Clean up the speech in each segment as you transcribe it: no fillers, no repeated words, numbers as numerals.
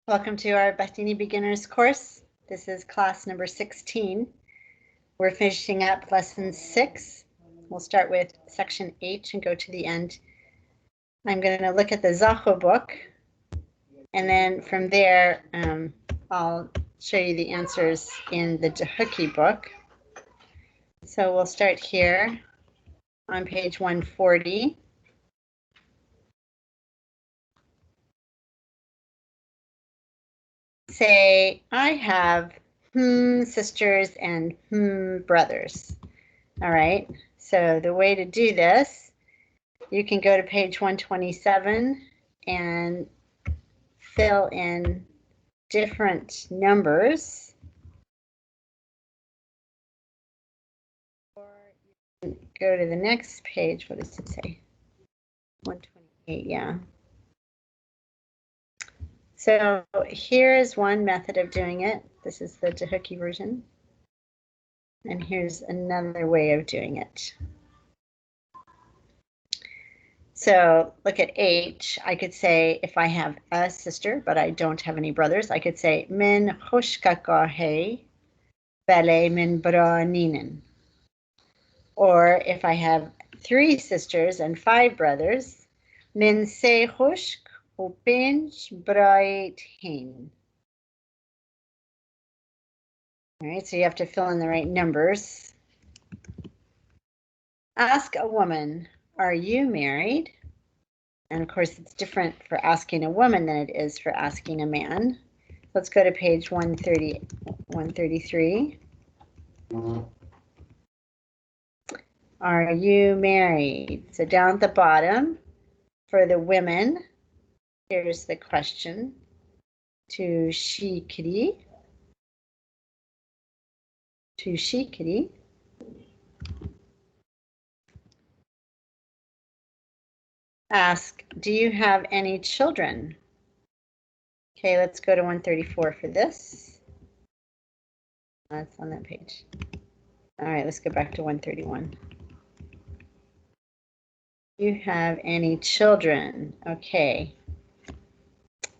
Welcome to our Behdini Beginners course. This is class number 16. We're finishing up lesson 6. We'll start with section H and go to the end. I'm going to look at the Zaho book, and then from there I'll show you the answers in the Dahuki book. So we'll start here on page 140. Say, I have sisters and brothers. All right, so the way to do this, you can go to page 127 and fill in different numbers. Or you can go to the next page. What does it say? 128, yeah. So here is one method of doing it. This is the Dahuki version. And here's another way of doing it. So look at H. I could say, if I have a sister, but I don't have any brothers, I could say, min hushkakahe bale min braninen. Or if I have 3 sisters and 5 brothers, min se hushk upinch bright hin. All right, so you have to fill in the right numbers. Ask a woman, are you married? And of course, it's different for asking a woman than it is for asking a man. Let's go to page 133. Are you married? So down at the bottom, for the women, here's the question. To shikiri. To shikiri. Ask, do you have any children? Okay, let's go to 134 for this. That's on that page. All right, let's go back to 131. Do you have any children? Okay.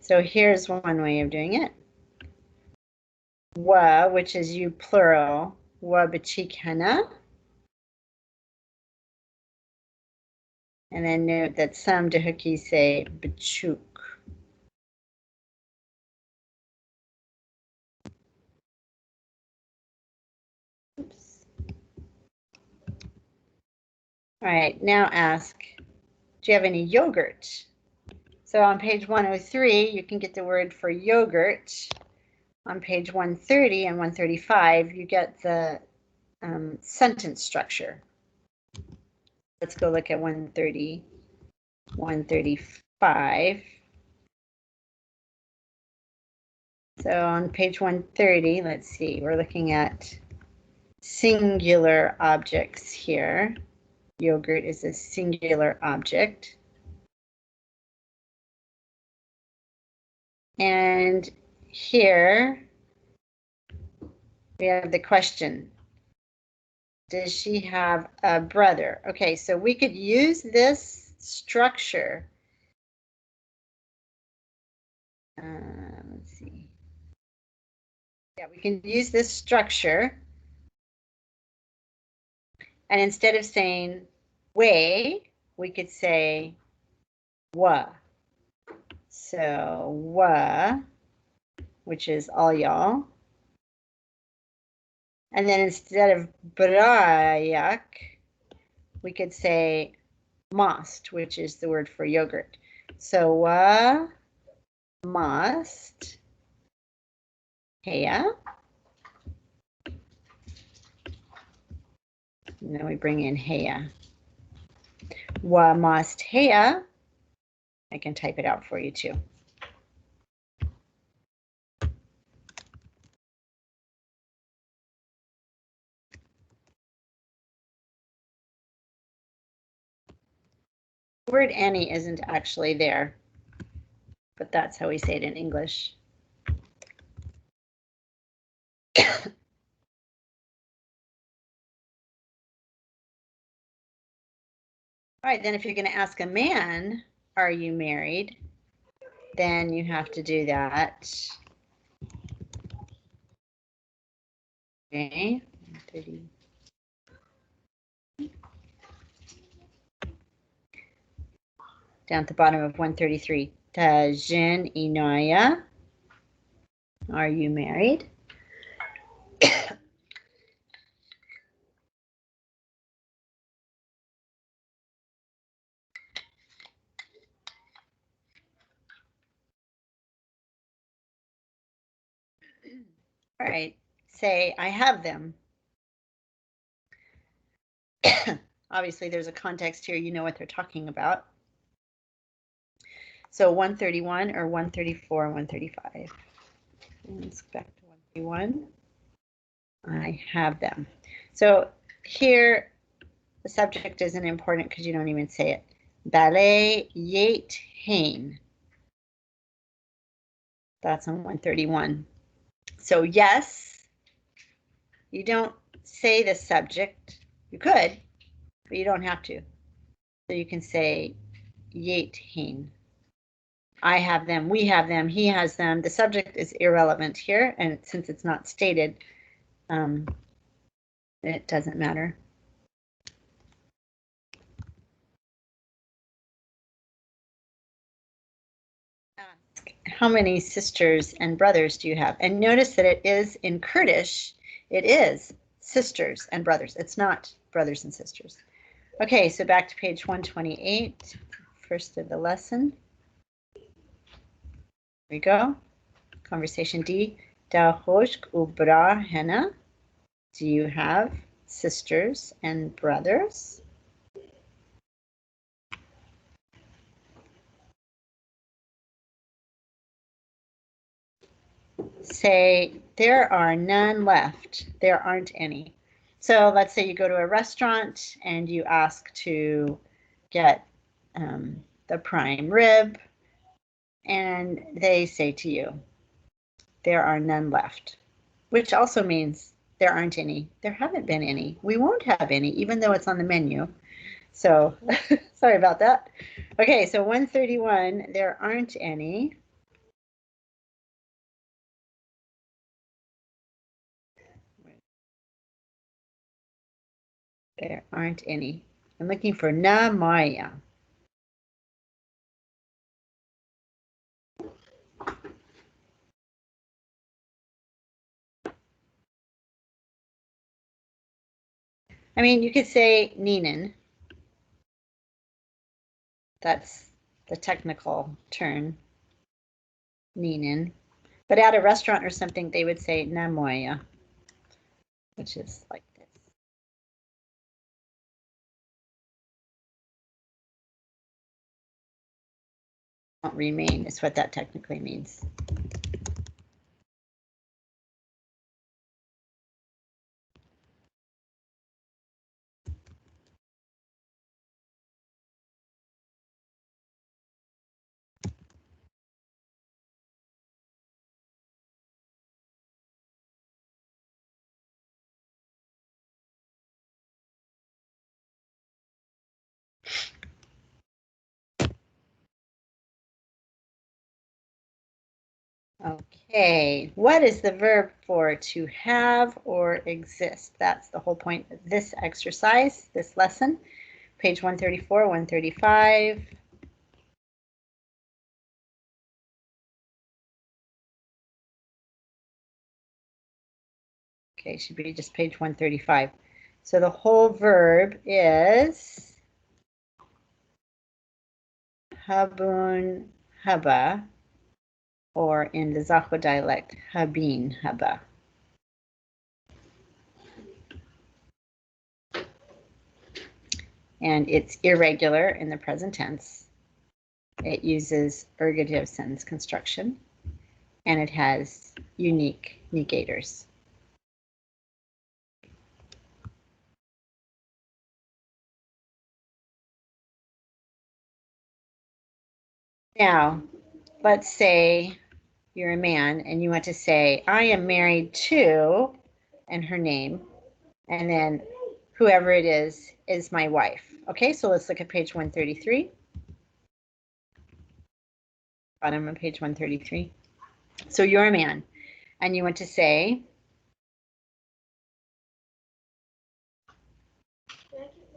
So here's one way of doing it. Wa, which is you plural, wa bachikana. And then note that some Dahuki say bachuk. Oops. All right, now ask, do you have any yogurt? So on page 103, you can get the word for yogurt. On page 130 and 135, you get the sentence structure. Let's go look at 130, 135. So on page 130, let's see, we're looking at singular objects here. Yogurt is a singular object. And here we have the question. Does she have a brother? Okay, so we could use this structure. Let's see. Yeah, we can use this structure. And instead of saying way, we could say wa. So wa, which is all y'all. And then instead of brayak, we could say must, which is the word for yogurt. So wa must heya. And then we bring in heya. Wa must heya. I can type it out for you too. The word any isn't actually there, but that's how we say it in English. All right, then if you're going to ask a man, are you married? then you have to do that. Okay, 30. Down at the bottom of 133. Tajin Inoya. Are you married? All right, say, I have them. Obviously, there's a context here. You know what they're talking about. So 131 or 134 and 135. Let's go back to 131. I have them. So here, the subject isn't important because you don't even say it. Ballet yate hain. That's on 131. So yes, you don't say the subject. You could, but you don't have to. So you can say yate hain. I have them, we have them, he has them. The subject is irrelevant here, and since it's not stated, it doesn't matter. Ask, how many sisters and brothers do you have? And notice that it is in Kurdish, it is sisters and brothers. It's not brothers and sisters. Okay, so back to page 128, first of the lesson. Here we go. Conversation D. Da hoshk ubra hena. Do you have sisters and brothers? Say, there are none left. There aren't any. So let's say you go to a restaurant and you ask to get the prime rib, and they say to you, there are none left, which also means there aren't any. There haven't been any. We won't have any, even though it's on the menu. So sorry about that. Okay, so 131, there aren't any. There aren't any. I'm looking for na maya. I mean, you could say Ninen. That's the technical term, Ninen. But at a restaurant or something, they would say Namoya, which is like this. Won't remain is what that technically means. Okay, what is the verb for to have or exist? That's the whole point of this exercise, this lesson. Page 134, 135. Okay, should be just page 135. So the whole verb is habun haba, or in the Zaho dialect, habin haba. And it's irregular in the present tense. It uses ergative sentence construction, and it has unique negators. Now, let's say you're a man and you want to say, I am married to, and her name, and then whoever it is my wife. Okay, so let's look at page 133. bottom of page 133. So you're a man, and you want to say,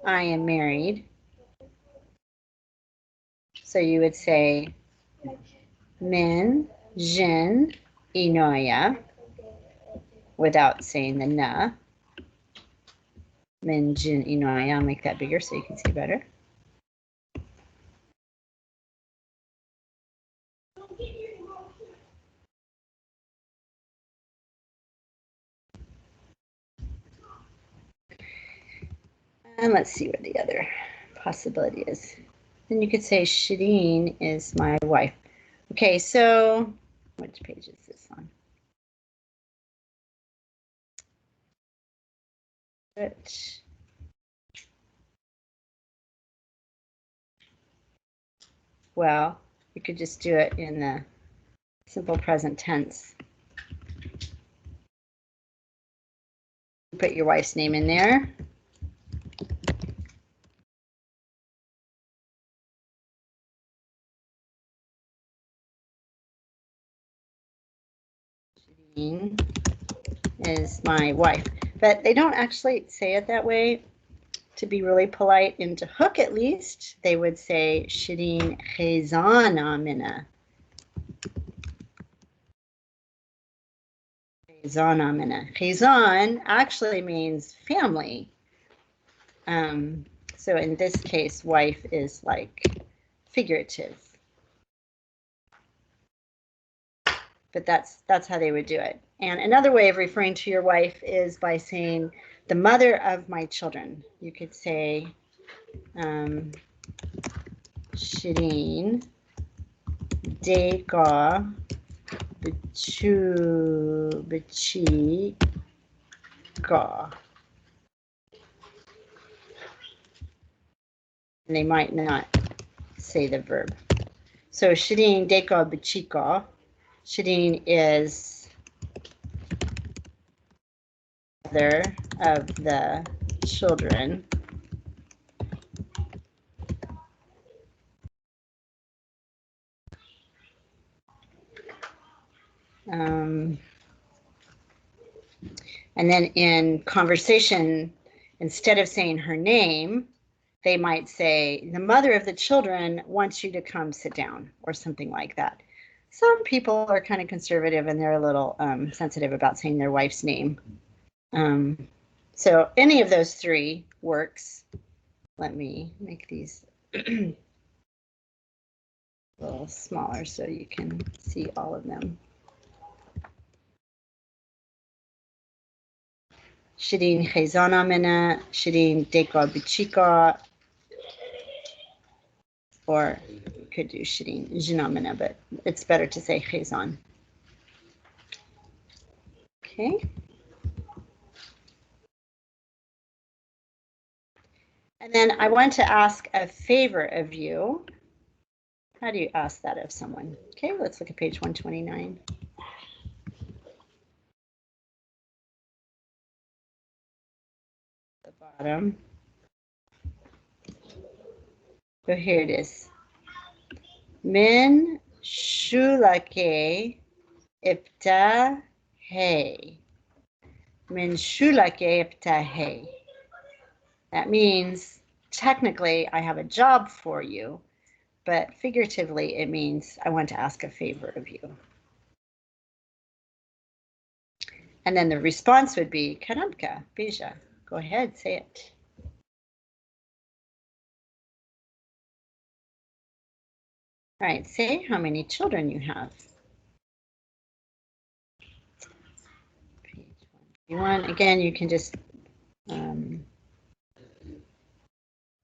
I am married. So you would say, Min Jin Inoya, without saying the na. Min Jin Inoya. I'll make that bigger so you can see better. And let's see what the other possibility is. Then you could say Shireen is my wife. Okay, so which page is this on? Well, you could just do it in the simple present tense. Put your wife's name in there. Shireen is my wife. But they don't actually say it that way. To be really polite and to hook at least, they would say Shireen Khezan Amina. Khezan Amina. Khezan actually means family. So in this case, wife is like figurative. But that's how they would do it. And another way of referring to your wife is by saying the mother of my children. You could say Shireen Deka Bichi Ga. And they might not say the verb. So Shireen Deka Bichika. Shireen is mother of the children. And then in conversation, instead of saying her name, they might say, the mother of the children wants you to come sit down, or something like that. Some people are kind of conservative and they're a little sensitive about saying their wife's name. So any of those three works. Let me make these a little smaller so you can see all of them. Shireen Khezan Amina, Shireen Deka Bichika, or you could do Shireen Jinamina, but it's better to say Khezan. Okay. And then I want to ask a favor of you. How do you ask that of someone? Okay, let's look at page 129. The bottom. So here it is. Min shulake ibta hey. Min shulake ibta hey. That means technically I have a job for you, but figuratively it means I want to ask a favor of you. And then the response would be Karamka, Bija. Go ahead, say it. All right, say how many children you have. Page 1. Again, you can just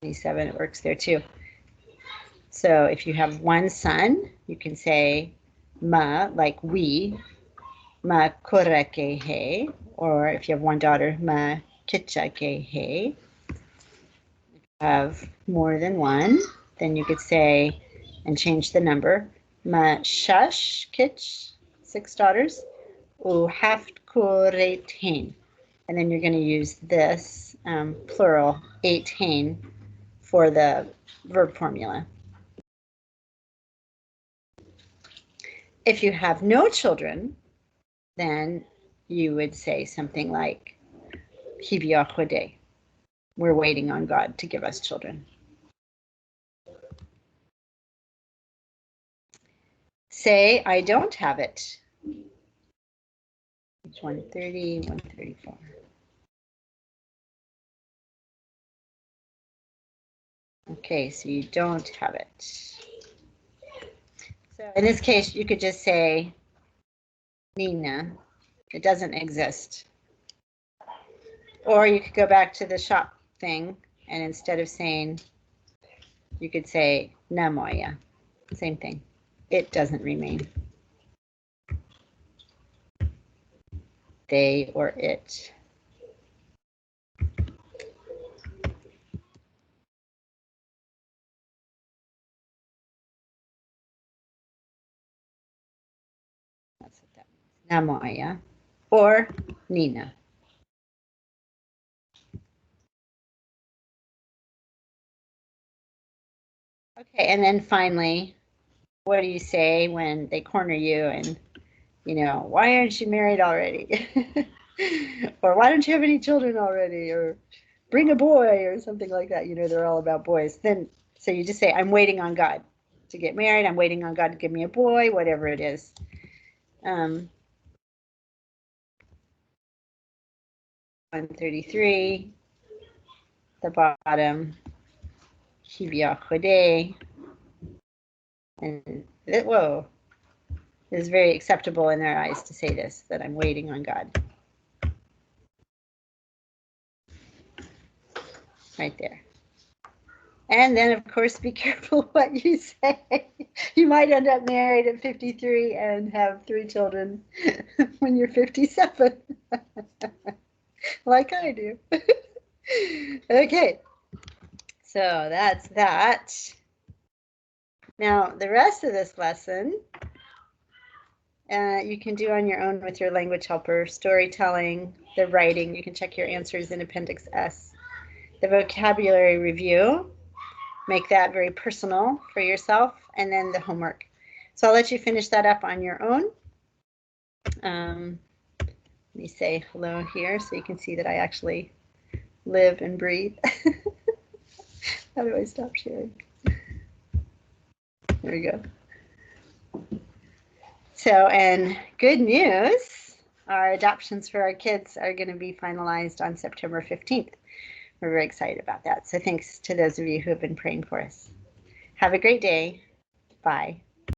27, it works there too. So if you have one son, you can say ma, like we, ma korake he, or if you have one daughter, ma kitchake he. If you have more than one, then you could say, and change the number, ma shash kitch, 6 daughters, u haft koretain. And then you're going to use this plural 18 for the verb formula. If you have no children, then you would say something like, Hibiachode. We're waiting on God to give us children. Say, I don't have it. Page 130, 134. Okay, so you don't have it. So in this case, you could just say, Nina, it doesn't exist. Or you could go back to the shop thing, and instead of saying, you could say, na moya. Same thing. It doesn't remain. They or it. That's what that means. Na moya or Nina. Okay, and then finally, what do you say when they corner you and, why aren't you married already? Or why don't you have any children already? Or bring a boy or something like that. They're all about boys. So you just say, I'm waiting on God to get married. I'm waiting on God to give me a boy, whatever it is. 133, the bottom, Hibiachode. And whoa, it is very acceptable in their eyes to say this, that I'm waiting on God. Right there. And then, of course, be careful what you say. You might end up married at 53 and have 3 children when you're 57, like I do. Okay, so that's that. Now, the rest of this lesson, you can do on your own with your language helper, storytelling, the writing. You can check your answers in Appendix S. The vocabulary review, make that very personal for yourself, and then the homework. So I'll let you finish that up on your own. Let me say hello here so you can see that I actually live and breathe. How do I stop sharing? There we go. So, and good news, our adoptions for our kids are going to be finalized on September 15th. We're very excited about that. So thanks to those of you who have been praying for us. Have a great day. Bye.